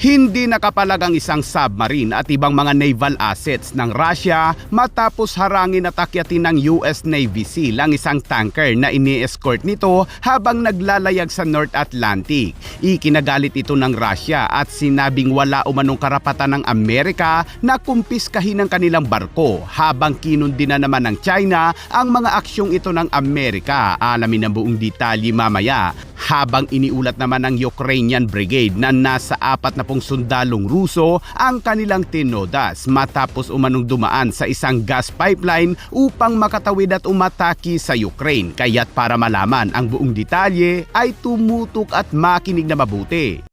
Hindi nakapalag ang isang submarine at ibang mga naval assets ng Russia matapos harangin at akyatin ng US Navy SEAL ang isang tanker na ini-escort nito habang naglalayag sa North Atlantic. Ikinagalit ito ng Russia at sinabing wala umanong karapatan ng Amerika na kumpiskahin ang kanilang barko habang kinundi na naman ng China ang mga aksyong ito ng Amerika. Alamin ang buong detalye mamaya. Habang iniulat naman ng Ukrainian Brigade na nasa 40 sundalong Ruso ang kanilang tinodas matapos umanong dumaan sa isang gas pipeline upang makatawid at umataki sa Ukraine. Kaya't para malaman ang buong detalye ay tumutok at makinig na mabuti.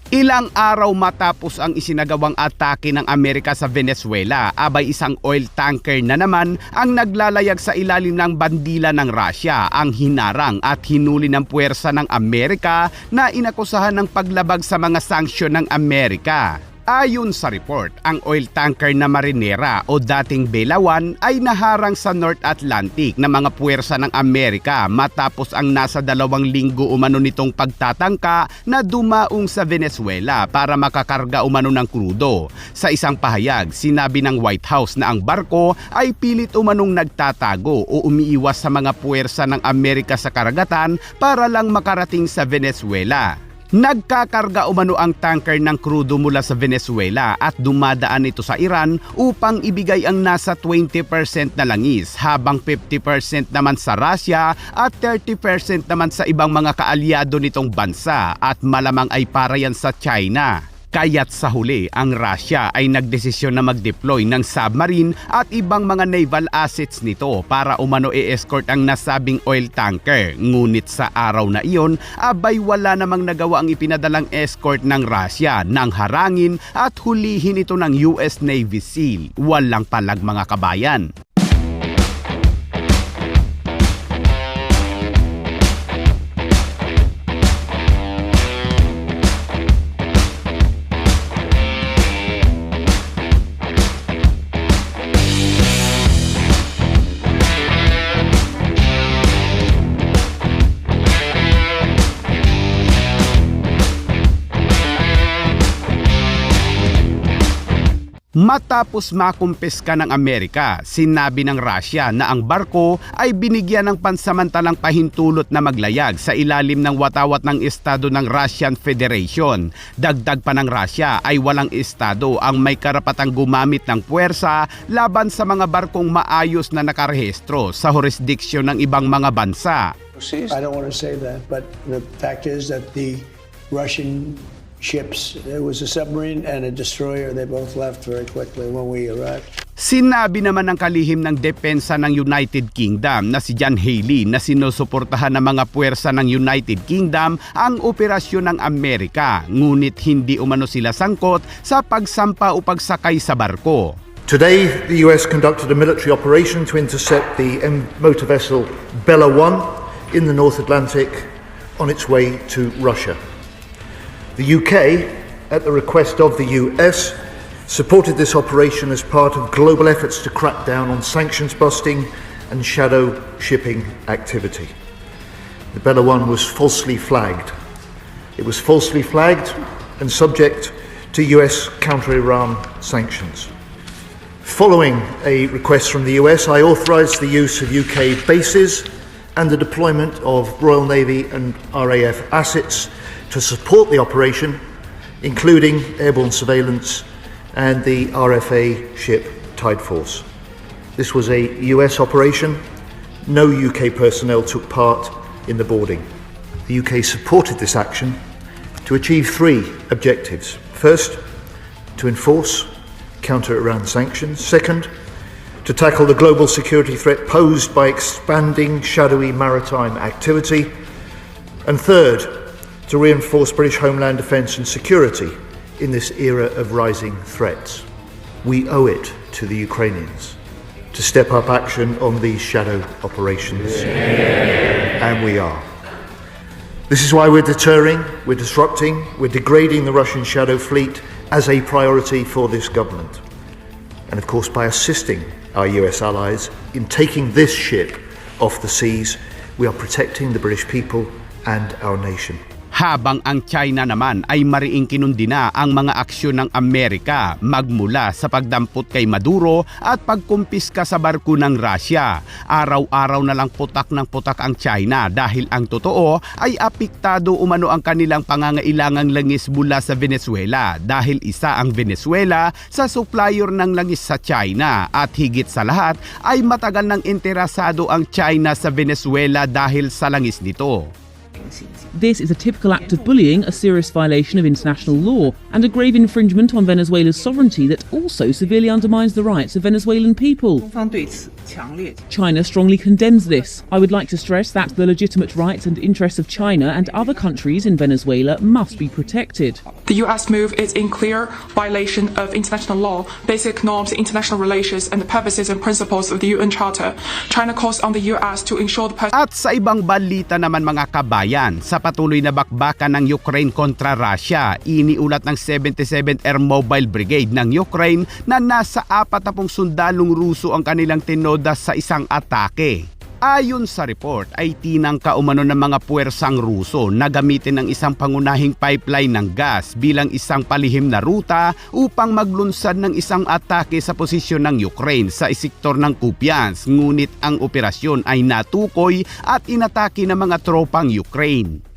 Ilang araw matapos ang isinagawang atake ng Amerika sa Venezuela, abay isang oil tanker na naman ang naglalayag sa ilalim ng bandila ng Russia ang hinarang at hinuli ng puwersa ng Amerika na inakusahan ng paglabag sa mga sanksyon ng Amerika. Ayon sa report, ang oil tanker na Marinera o dating Bella 1 ay naharang sa North Atlantic ng mga puwersa ng Amerika matapos ang nasa 2 linggo umano nitong pagtatangka na dumaong sa Venezuela para makakarga umano ng krudo. Sa isang pahayag, sinabi ng White House na ang barko ay pilit umanong nagtatago o umiiwas sa mga puwersa ng Amerika sa karagatan para lang makarating sa Venezuela. Nagkakarga umano ang tanker ng krudo mula sa Venezuela at dumadaan ito sa Iran upang ibigay ang nasa 20% na langis habang 50% naman sa Russia at 30% naman sa ibang mga kaalyado nitong bansa at malamang ay para yan sa China. Kaya't sa huli, ang Russia ay nagdesisyon na mag-deploy ng submarine at ibang mga naval assets nito para umano i-escort ang nasabing oil tanker. Ngunit sa araw na iyon, abay wala namang nagawa ang ipinadalang escort ng Russia nang harangin at hulihin ito ng US Navy SEAL. Walang palag mga kabayan. Matapos makumpiska ng Amerika, sinabi ng Russia na ang barko ay binigyan ng pansamantalang pahintulot na maglayag sa ilalim ng watawat ng estado ng Russian Federation. Dagdag pa ng Russia ay walang estado ang may karapatang gumamit ng puwersa laban sa mga barkong maayos na nakarehistro sa jurisdiksyon ng ibang mga bansa. I don't want to say that, but the fact is that the Russian ships, there was a submarine and a destroyer. They both left very quickly when we arrived. Sinabi naman ng kalihim ng depensa ng United Kingdom na si John Haley na sinusuportahan ng mga puwersa ng United Kingdom ang operasyon ng Amerika, ngunit hindi umano sila sangkot sa pagsampa o pagsakay sa barko. Today, the US conducted a military operation to intercept the motor vessel Bella 1 in the North Atlantic on its way to Russia. The UK, at the request of the US, supported this operation as part of global efforts to crack down on sanctions busting and shadow shipping activity. The Bella 1 was falsely flagged. It was falsely flagged and subject to US counter-Iran sanctions. Following a request from the US, I authorised the use of UK bases and the deployment of Royal Navy and RAF assets to support the operation, including airborne surveillance and the RFA ship Tide Force. This was a US operation. No UK personnel took part in the boarding. The UK supported this action to achieve 3 objectives. First, to enforce counter-Iran sanctions. Second, to tackle the global security threat posed by expanding shadowy maritime activity. And third, to reinforce British homeland defence and security in this era of rising threats. We owe it to the Ukrainians to step up action on these shadow operations. And we are. This is why we're deterring, we're disrupting, we're degrading the Russian shadow fleet as a priority for this government. And of course, by assisting our US allies in taking this ship off the seas, we are protecting the British people and our nation. Habang ang China naman ay mariing kinundina ang mga aksyon ng Amerika magmula sa pagdampot kay Maduro at pagkumpiska sa barko ng Russia. Araw-araw na lang putak ng putak ang China dahil ang totoo ay apektado umano ang kanilang pangangailangang langis mula sa Venezuela dahil isa ang Venezuela sa supplier ng langis sa China at higit sa lahat ay matagal nang interesado ang China sa Venezuela dahil sa langis nito. This is a typical act of bullying, a serious violation of international law, and a grave infringement on Venezuela's sovereignty that also severely undermines the rights of Venezuelan people. 中方对此强烈 China strongly condemns this. I would like to stress that the legitimate rights and interests of China and other countries in Venezuela must be protected. The US move is in clear violation of international law, basic norms, international relations, and the purposes and principles of the UN Charter. China calls on the US to ensure the At sa ibang balita naman mga kabayan, sa patuloy na bakbakan ng Ukraine kontra Russia, iniulat ng 77th Air Mobile Brigade ng Ukraine na nasa 40 sundalong Ruso ang kanilang tinoda sa isang atake. Ayon sa report ay tinangka umano ng mga puwersang Ruso na gamitin ng isang pangunahing pipeline ng gas bilang isang palihim na ruta upang maglunsad ng isang atake sa posisyon ng Ukraine sa sektor ng Kupiansk, ngunit ang operasyon ay natukoy at inatake ng mga tropang Ukraine.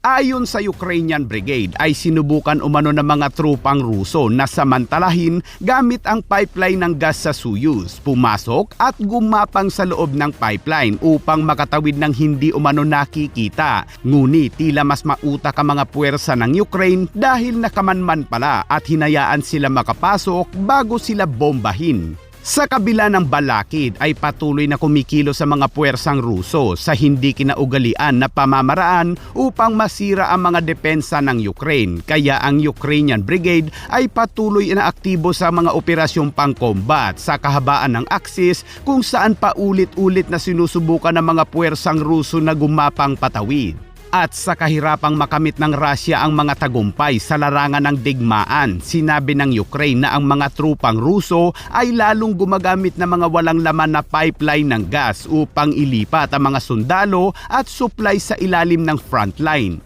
Ayon sa Ukrainian Brigade ay sinubukan umano ng mga trupang Ruso na samantalahin gamit ang pipeline ng gas sa Soyuz, pumasok at gumapang sa loob ng pipeline upang makatawid ng hindi umano nakikita. Ngunit tila mas mautak ang mga puwersa ng Ukraine dahil nakamanman pala at hinayaan sila makapasok bago sila bombahin. Sa kabila ng balakid ay patuloy na kumikilos sa mga puwersang Ruso sa hindi kinaugalian na pamamaraan upang masira ang mga depensa ng Ukraine. Kaya ang Ukrainian Brigade ay patuloy na aktibo sa mga operasyong pangkombat sa kahabaan ng Axis kung saan paulit-ulit na sinusubukan ng mga puwersang Ruso na gumapang patawid. At sa kahirapang makamit ng Russia ang mga tagumpay sa larangan ng digmaan, sinabi ng Ukraine na ang mga trupang Ruso ay lalong gumagamit ng mga walang laman na pipeline ng gas upang ilipat ang mga sundalo at supply sa ilalim ng frontline.